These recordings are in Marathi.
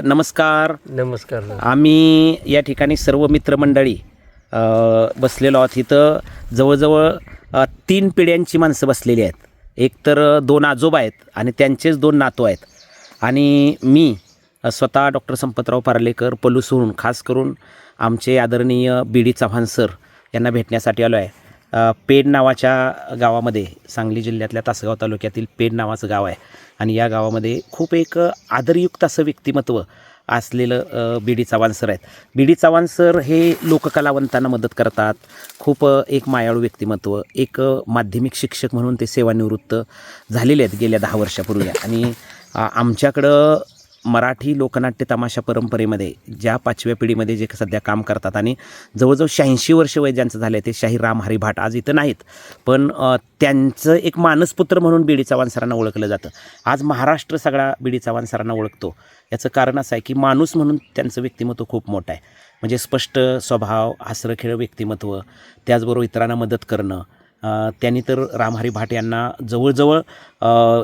नमस्कार. नमस्कार. आम्ही या ठिकाणी सर्व मित्रमंडळी बसलेलो आहोत. इथं जवळजवळ 3 पिढ्यांची माणसं बसलेली आहेत. एक तर 2 आजोबा आहेत आणि त्यांचेच 2 नातू आहेत. आणि मी स्वतः डॉक्टर संपतराव पार्लेकर पलूसहून खास करून आमचे आदरणीय बी डी चव्हाण सर यांना भेटण्यासाठी आलो आहे. पेड नावाच्या गावामध्ये, सांगली जिल्ह्यातल्या तासगाव तालुक्यातील पेड नावाचं गाव आहे आणि या गावामध्ये खूप एक आदरयुक्त असं व्यक्तिमत्व असलेलं बी डी चव्हाण सर आहेत. बी डी चव्हाण सर हे लोककलावंतांना मदत करतात. खूप एक मायाळू व्यक्तिमत्व, एक माध्यमिक शिक्षक म्हणून ते सेवानिवृत्त झालेले आहेत गेल्या 10 वर्षापूर्वी. आणि आमच्याकडं मराठी लोकनाट्य तमाशा परंपरेमध्ये ज्या 5व्या पिढीमध्ये जे सध्या काम करतात आणि जवळजवळ 86 वर्ष वय ज्यांचं झालं आहे ते शाहीर राम हरी भाट आज इथं नाहीत, पण त्यांचं एक मानसपुत्र म्हणून बी डी चव्हाण सरांना ओळखलं जातं. आज महाराष्ट्र सगळा बी डी चव्हाण सरांना ओळखतो. याचं कारण असं आहे की माणूस म्हणून त्यांचं व्यक्तिमत्व खूप मोठं आहे. म्हणजे स्पष्ट स्वभाव, हसरंखेळं व्यक्तिमत्व, त्याचबरोबर इतरांना मदत करणं. त्यांनी तर रामहरी भाट यांना जवळजवळ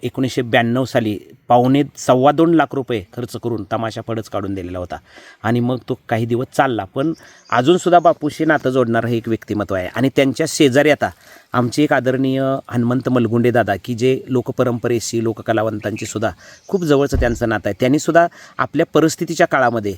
1992 साली 1.25-2 लाख रुपये खर्च करून तमाशा फडच काढून दिलेला होता. आणि मग तो काही दिवस चालला, पण अजूनसुद्धा बापूशी नातं जोडणारं हे एक व्यक्तिमत्व आहे. आणि त्यांच्या शेजारी आता आमचे एक आदरणीय हनुमंत मलगुंडे दादा, की जे लोकपरंपरेशी, लोककलावंतांची सुद्धा खूप जवळचं त्यांचं नातं आहे. त्यांनीसुद्धा आपल्या परिस्थितीच्या काळामध्ये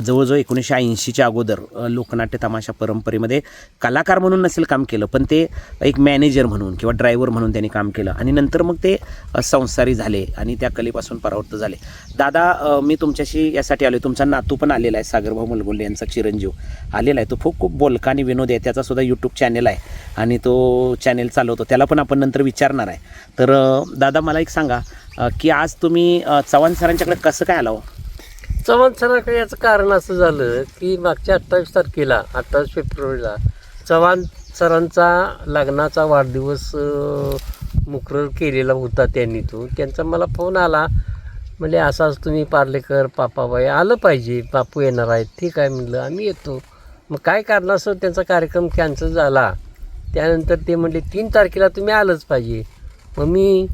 जवळजवळ 1980च्या अगोदर लोकनाट्य तमाशा परंपरेमध्ये कलाकार म्हणून नसेल काम केलं, पण ते एक मॅनेजर म्हणून किंवा ड्रायव्हर म्हणून त्यांनी काम केलं. आणि नंतर मग ते संसारी झाले आणि त्या कलेपासून परावृत्त झाले. दादा, मी तुमच्याशी यासाठी आलो, तुमचा नातू पण आलेला आहे, सागरभाऊ मलगुंडे यांचा चिरंजीव आलेला आहे. तो खूप बोलका आणि विनोदी आहे. त्याचासुद्धा यूट्यूब चॅनल आहे आणि तो चॅनल चालवतो. त्याला पण आपण नंतर विचारणार आहे. तर दादा, मला एक सांगा की आज तुम्ही चव्हाण सरांच्याकडे कसं काय आला हो? चव्हाण सरांकडे याचं कारण असं झालं की मागच्या 28 तारखेला 28 फेब्रुवारीला चव्हाण सरांचा लग्नाचा वाढदिवस मुकरर केलेला होता. त्यांचा मला फोन आला, म्हणजे असाच तुम्ही पार्लेकर पापाबाई आलं पाहिजे, बापू येणार आहेत. ठीक आहे म्हणलं, आम्ही येतो. मग काय कारणास्तव त्यांचा कार्यक्रम कॅन्सल झाला. त्यानंतर ते म्हणले 3 तारखेला तुम्ही आलंच पाहिजे. मग मी,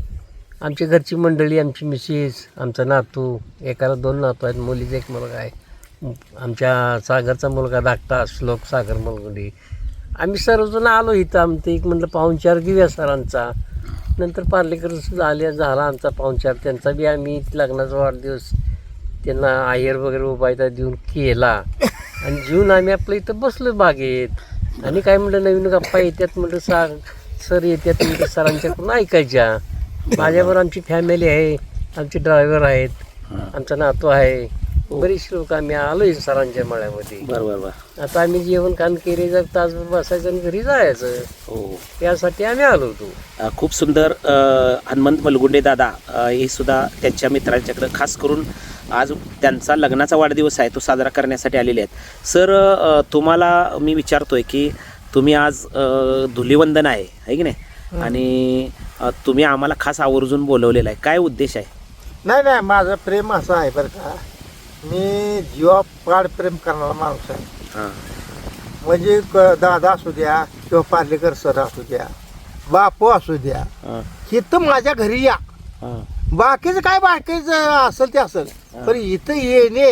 आमच्या घरची मंडळी, आमची मिसेस, आमचा नातू, एकाला 2 नातू आहेत, मुलीचा एक मुलगा आहे, आमच्या सागरचा मुलगा धाकटा श्लोक सागर मलगुंडे, आम्ही सर्वजण आलो इथं. आमचं एक म्हणलं पाहुणचार घेऊया सरांचा. नंतर पार्लेकर झाला आमचा पाहुणचार. त्यांचा बी आम्ही लग्नाचा वाढदिवस त्यांना आयर वगैरे उभायता देऊन केला आणि जेवून आम्ही आपलं इथं बसलो बागेत. आणि काय म्हटलं नवीन गप्पा येतात, म्हटलं सर येतात, म्हणजे सरांच्याकडून ऐकायच्या. माझ्याबरोबर आमची फॅमिली आहे, आमचे ड्रायव्हर आहेत, आमचा नातू आहे, बरीचशी लोक. आम्ही आलो सरांच्या मळ्यामध्ये. बरोबर. आता आम्ही जेवण खाण केले, जर तासभर बसायचं आणि घरी जायचं. हो, त्यासाठी आम्ही आलो होतो. खूप सुंदर. हनुमंत मलगुंडे दादा हे सुद्धा त्यांच्या मित्रांच्याकडे खास करून आज त्यांचा लग्नाचा वाढदिवस आहे, तो साजरा करण्यासाठी आलेले आहेत. सर, तुम्हाला मी विचारतोय की तुम्ही आज धुलीवंदन आहे की नाही, आणि तुम्ही आम्हाला खास आवर्जून बोलवलेलं आहे. काय उद्देश आहे? नाही, माझं प्रेम असं आहे बरं का, मी जीवापाड प्रेम करणारा माणूस आहे. हां, म्हणजे दादा असू द्या किंवा पार्लेकर सर असू द्या, बापू असू द्या, इथं माझ्या घरी या. बाकीचं काय, बाकीचं असेल ते असेल, पण इथं येणे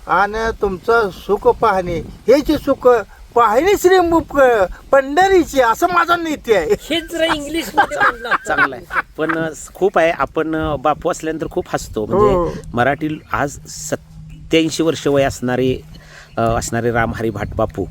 आणि तुमचं सुख पाहणे, हे जे सुख पाहणे श्री पंढरीची, असं माझा नीती आहे. हेच जरा इंग्लिश चांगलं आहे. पण खूप आहे, आपण बापू असल्यानंतर खूप हसतो. म्हणजे मराठी आज 87 वर्ष वय असणारे रामहरी भाट बापू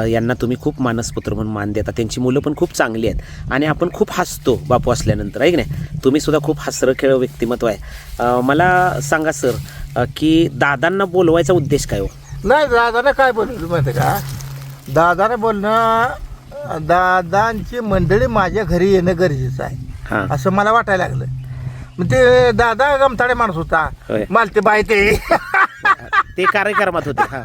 यांना तुम्ही खूप मानसपुत्र म्हणून मान देता. त्यांची मुलं पण खूप चांगली आहेत आणि आपण खूप हसतो बापू असल्यानंतर, आहे की नाही? तुम्ही सुद्धा खूप हसरंखेळं व्यक्तिमत्व आहे. मला सांगा सर की दादांना बोलवायचा उद्देश काय हो? नाही, दादाने काय बोललं माहिती का, दादाने बोलणं, दादांची मंडळी माझ्या घरी येणं गरजेचं आहे असं मला वाटायला लागलं. मग ते दादा गमताडे माणूस होता, मला ते बाय ते कार्यक्रमात होते. हां,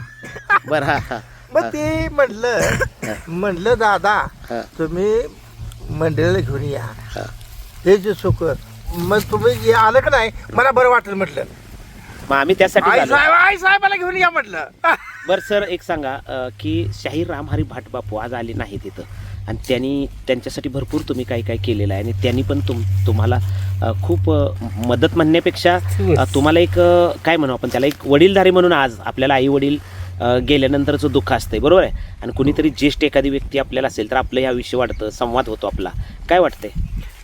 बरं. हां, मग ते म्हणलं दादा तुम्ही मंडळीला घेऊन या, हे जे सुख, मग तुम्ही आलं का नाही मला बरं वाटेल म्हटलं. मग आम्ही त्यासाठी आई साहेबाला घेऊन या म्हटलं. बरं सर, एक सांगा की शाहीर रामहरी भाट बापू आज आले नाहीत इथं, आणि त्यांच्यासाठी भरपूर तुम्ही काही काय केलेलं आहे आणि त्यांनी पण तुम्हाला खूप मदत म्हणण्यापेक्षा तुम्हाला एक काय म्हणू आपण त्याला, एक वडीलधारी म्हणून आज आपल्याला आई वडील गेल्यानंतरचं दुःख असतंय, बरोबर आहे. आणि कुणीतरी ज्येष्ठ एखादी व्यक्ती आपल्याला असेल तर आपलं हे आयुष्य वाढतं, संवाद होतो आपला. काय वाटतंय?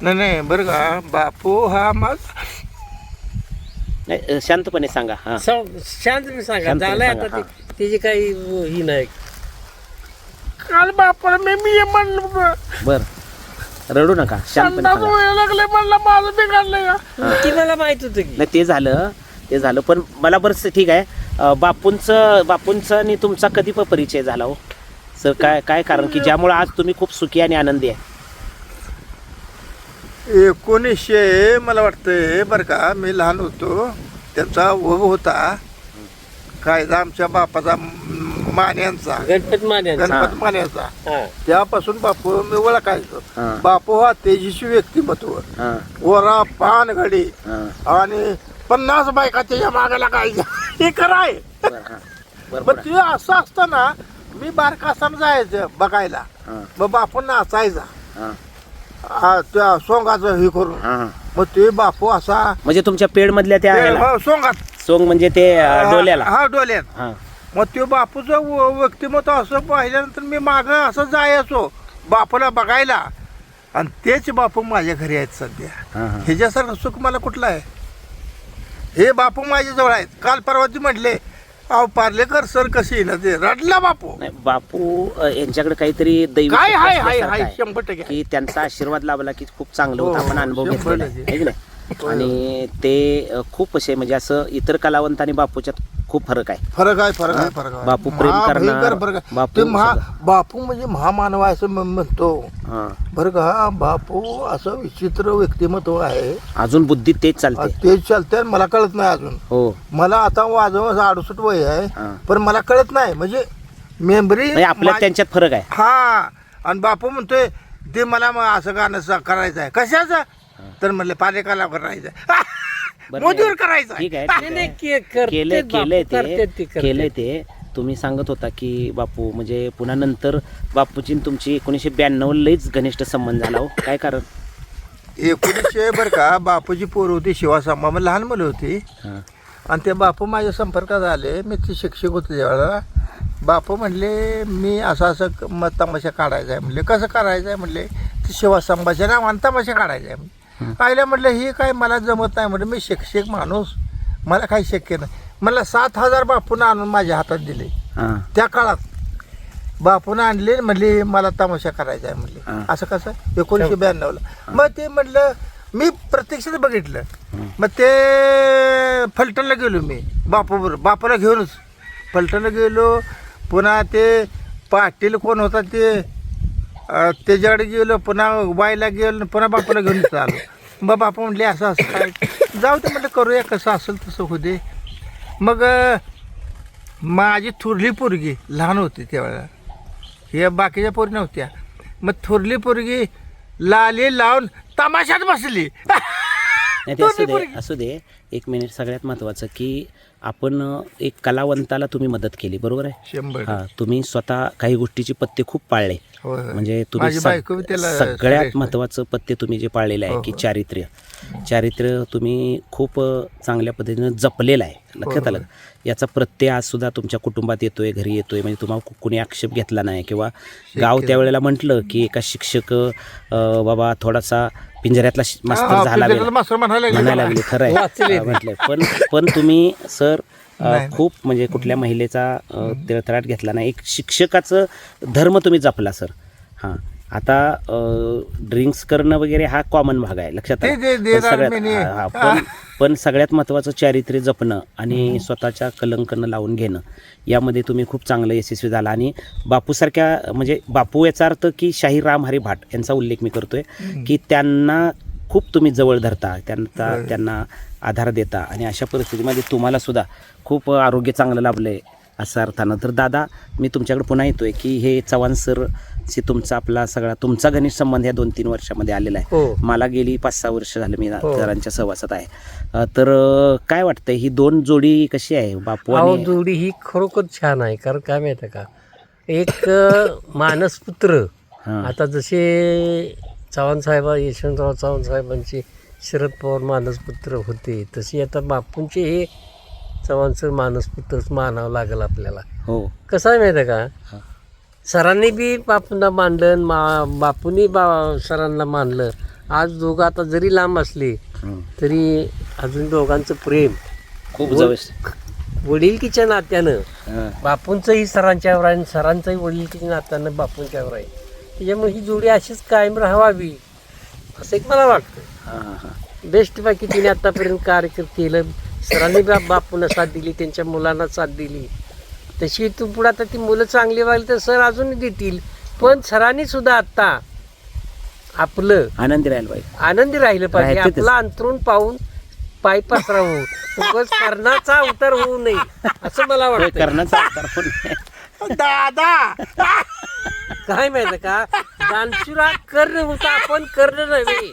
नाही बरं का, बापू हा मग नाही, शांतपणे सांगा. हां, शांत मी सांगा, शांतपणे झालंय सांगा, आता हां. त्याची काही ही नाही. काल बापाला मी म्हणलं बरं, रडू नका, शांतपणे सांगा. लागले म्हणलं माझं बिघडलंय का. ती मला माहित होतं की नाही, ते झालं पण मला बरंच ठीक आहे. बापूंचा आणि तुमचा कधी परिचय झाला हो सर? काय कारण की ज्यामुळे आज तुम्ही खूप सुखी आणि आनंदी आहे? 1900 मला वाटतंय बरं का, मी लहान होतो, त्याचा वग होता कायदा आमच्या बापाचा मान्यांचा, गणपत मान्यांचा. गणपत मान्याचा. हा. त्यापासून बापू मी ओळखायचो. हां. बापू हा तेजस्वी व्यक्तिमत्व, हां, वरा पान घडी हां. आणि 50 बायका त्याच्या मागे लागायच्या. हे खरं आहे. बरं, हां. बरं, मग बरं. ते असं असताना मी बारका असताना जायचं बघायला. हां, मग बापू नाचायचा हां, त्या सोंगाचं हे करून. हां. मग ते बापू असा म्हणजे तुमच्या पेडमधल्या त्या ह्याला? सोंगात सोंग म्हणजे ते डोल्याला? हा डोल्यात. हां, मग ते बापूचं व्यक्तिमत्व असं पाहिल्यानंतर मी मागं असं जायचो बापूला बघायला. आणि तेच बापू माझ्या घरी आहेत सध्या. हां, हां. ह्याच्यासारखं सुख मला कुठलं आहे? हे बापू माझ्याजवळ आहेत. काल परवाची म्हटले, अहो पार्लेकर सर कशी येणार, ते रडला बापू. नाही, बापू यांच्याकडे काहीतरी दैवी काय शक्ती हाय असल्यासारखं आहे. 100% की त्यांचा आशीर्वाद लाभला की खूप चांगलं होतं. हो, आपण अनुभव 100% घेतलेला आहे, है की नाही? आणि ते खूप असे म्हणजे असं इतर कलावंत आणि बापूच्यात खूप फरक आहे. फरक आहे. बापू प्रेम करणार, भयंकर फरक आहे. बापू ते सगळं. बापू म्हणजे महामानव आहे असं म्हणतो. हां, बरं का, बापू असं विचित्र व्यक्तिमत्व आहे. अजून बुद्धी तेच चालते. तेच चालते आणि मला कळत नाही अजून. हो, मला आता वाजव 68 वय आहे, हां. पण मला कळत नाही. म्हणजे मेमरी म्हणजे आपल्यात त्यांच्यात फरक आहे. हा. आणि बापू म्हणतोय ते मला मग असं गाणं करायचं आहे. कशाचं? तर म्हणले पालेकाला करायचं बरं, मोदीवर करायचं ठीक आहे, नाही, ठीक नाही, आहे. करतेच केलंय करतेच ती, करतेच. केलंय ते. तुम्ही सांगत होता की बापू म्हणजे पुन्हा नंतर बापूची आणि तुमची 1992 लईच घनिष्ठ संबंध झाला हो. काय कारण? 1900 बरं का, बापूची पोर होती शिवासांबा, मग लहान मुलं होती. हां, आणि ते बापू माझ्या संपर्कात आले. मी ते शिक्षक होते त्यावेळेला. बापू म्हणले मी असं मग तमाशा काढायचा आहे. म्हणले कसं करायचं आहे? म्हणले ते शिवासांबाच्या नावानं तमाशा काढायचा आहे. आईला म्हटलं ही काय मला जमत नाही. म्हटलं मी शिक्षक माणूस, मला काही शक्य नाही. मला 7,000 बापून आणून माझ्या हातात दिले. हां, त्या काळात बापून आणले. म्हणले मला तमाशा करायचा आहे. म्हणले हां. असं कसं? 1992ला. मग ते म्हटलं मी प्रत्यक्षात बघितलं. मग ते फलटणला गेलो मी बापूबरोबर, बापूला घेऊनच फलटणला गेलो. पुन्हा ते पाटील कोण होता ते त्याच्याकडे गेलो. पुन्हा बाईला गेलो. पुन्हा बापूला घेऊन आलो. मग बापू म्हटले असं असं काय, जाऊ ते म्हटलं करूया, कसं असेल तसं होऊ दे. मग माझी थोरली पोरगी लहान होती त्यावेळेला, हे बाकीच्या पोरी नव्हत्या. मग थोरली पोरगी लाली लावून तमाशात बसली. नाही ते असू दे. एक मिनिट, सगळ्यात महत्त्वाचं की आपण एक कलावंताला तुम्ही मदत केली, बरोबर आहे? 100. हां, तुम्ही स्वतः काही गोष्टीचे पत्ते खूप पाळले. होय, होय. म्हणजे तुम्ही माझी बायको बी त्याला सगळ्यात श्रेष्ठ. महत्त्वाचं पत्ते तुम्ही जे पाळलेलं आहे हो, की हो. चारित्र्य तुम्ही खूप चांगल्या पद्धतीनं जपलेलं आहे. लक्षात आलं? याचा प्रत्यय आज सुद्धा तुमच्या कुटुंबात येतोय, घरी येतोय. म्हणजे तुम्हाला कोणी आक्षेप घेतला नाही किंवा गाव त्यावेळेला म्हटलं की एका शिक्षक बाबा थोडासा पिंजऱ्यातला मास्तर झाला म्हणायला लागले. खरं आहे म्हटलं. पण तुम्ही सर खूप म्हणजे कुठल्या महिलेचा तिळतळाट घेतला नाही. एक शिक्षकाचं धर्म तुम्ही जपला सर. हां, आता ड्रिंक्स करणं वगैरे हा कॉमन भाग आहे, लक्षात आलं? पण सगळ्यात महत्त्वाचं चारित्र्य जपणं आणि स्वतःच्या कलंकनं लावून घेणं, यामध्ये तुम्ही खूप चांगलं यशस्वी झाला. आणि बापूसारख्या म्हणजे बापू याचा अर्थ की शाहीर राम हरी भाट यांचा उल्लेख मी करतोय की त्यांना खूप तुम्ही जवळ धरता, त्यांना आधार देता. आणि अशा परिस्थितीमध्ये तुम्हाला सुद्धा खूप आरोग्य चांगलं लाभलं आहे असं अर्थानं. तर दादा, मी तुमच्याकडे पुन्हा येतोय की हे चव्हाण सरशी तुमचा घनिष्ठ संबंध या 2-3 वर्षामध्ये आलेला आहे. हो. मला गेली 5-6 वर्ष झालं मी सरांच्या सहवासात आहे. तर काय वाटतंय ही दोन जोडी कशी आहे बापू आणि जोडी ही खरोखर छान आहे. कारण काय माहिती का, एक मानसपुत्र हां. आता जसे चव्हाण साहेब यशवंतराव चव्हाण साहेबांचे शरद पवार मानसपुत्र होते, तसे आता बापूंचे हे चव्हाणचं मानसपुत्रच मानावं लागेल आपल्याला. हो. कसं आहे माहिती आहे हां. का, सरांनी बी बापूंना मानलं, बापूंनी सरांना मानलं. आज दोघं आता जरी लांब असले हं. तरी अजून दोघांचं प्रेम खूप जवळ. वडिलकीच्या नात्यानं हां. बापूंचंही सरांच्यावर आहे आणि सरांचंही वडिलकीच्या नात्यानं बापूंच्यावर आहे. त्याच्यामुळे ही जोडी अशीच कायम राहावी असं एक मला वाटतं. हां, हां. बेस्टपैकी तिने आतापर्यंत कार्य केलं. सरांनी बापूंना साथ दिली, त्यांच्या मुलांना साथ दिली. तशी इथून पुढे आता ती मुलं चांगली वागली तर सर अजून देतील. पण सरांनी सुद्धा आता आपलं आनंदी राहायला पाहिजे. आनंदी राहिलं पाहिजे. राहतेच. आपलं अंतरून पाहून पाय पसरावं, उगाच कर्णाचा अवतार होऊ नये असं मला होय, वाटतं. कर्णाचा अवतार पण. दादा काय माहिती का, दानशुरा कर्ण होता, आपण कर्ण नव्हे.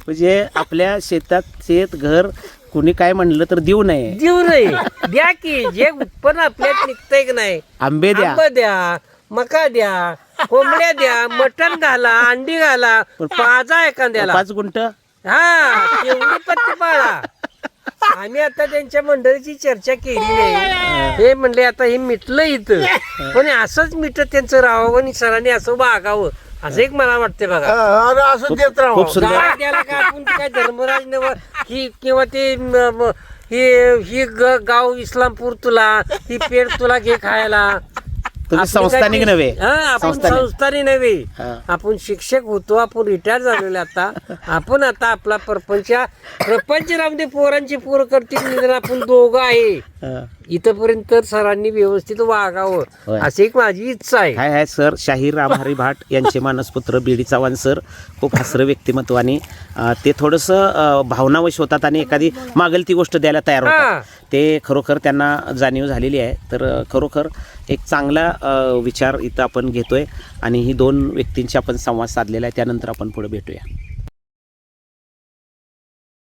म्हणजे आपल्या शेत घर कुणी काय म्हणलं तर देऊ नये. देऊ नये, द्या की जे उत्पन्न आपल्यात निघतंय की नाही. आंबे द्या. आंबा द्या, मका द्या, कोंबड्या द्या, मटण घाला, अंडी घाला, पाजा एखाद्याला. 5 गुंठ. हा, तेवढी पत्ती पाळा. आम्ही आता त्यांच्या मंडळीची चर्चा केली नाही. हे म्हणले आता हे मिटलं इथं, पण असंच मिटत त्यांचं राहावं आणि सरांनी असं वागावं असं एक मला वाटते बघा. अरे असं देत राहा. खूप सुंदर. गाय द्यायला काय आपण ते काय धर्मराज नव ही किंवा ते ही गाव इस्लामपूर तुला, ही पेड तुला घे खायला. तुम्ही आपली काय संस्थानिक ते- नव्हे. हा, आपण संस्थानिक. संस्थानिक नव्हे. हा. आपण शिक्षक होतो, आपण रिटायर झालेलो आता. आपण आता आपला प्रपंच रामदेव पोरांची पोरं करतील, निदान आपण दोघं आहे हां. इथपर्यंत तर सरांनी व्यवस्थित वागावं होय. अशी एक माझी इच्छा आहे. हाय हाय सर, शाहीर रामहरी भाट यांचे मानसपुत्र बी डी चव्हाण सर खूप हसरं व्यक्तिमत्व आणि ते थोडंसं भावनावश होतात आणि एखादी मागेल ती गोष्ट द्यायला तयार हा. होतात. ते खरोखर त्यांना जाणीव झालेली आहे. तर खरोखर एक चांगला विचार इथं आपण घेतोय आणि ही 2 व्यक्तींची आपण संवाद साधलेला आहे. त्यानंतर आपण पुढे भेटूया.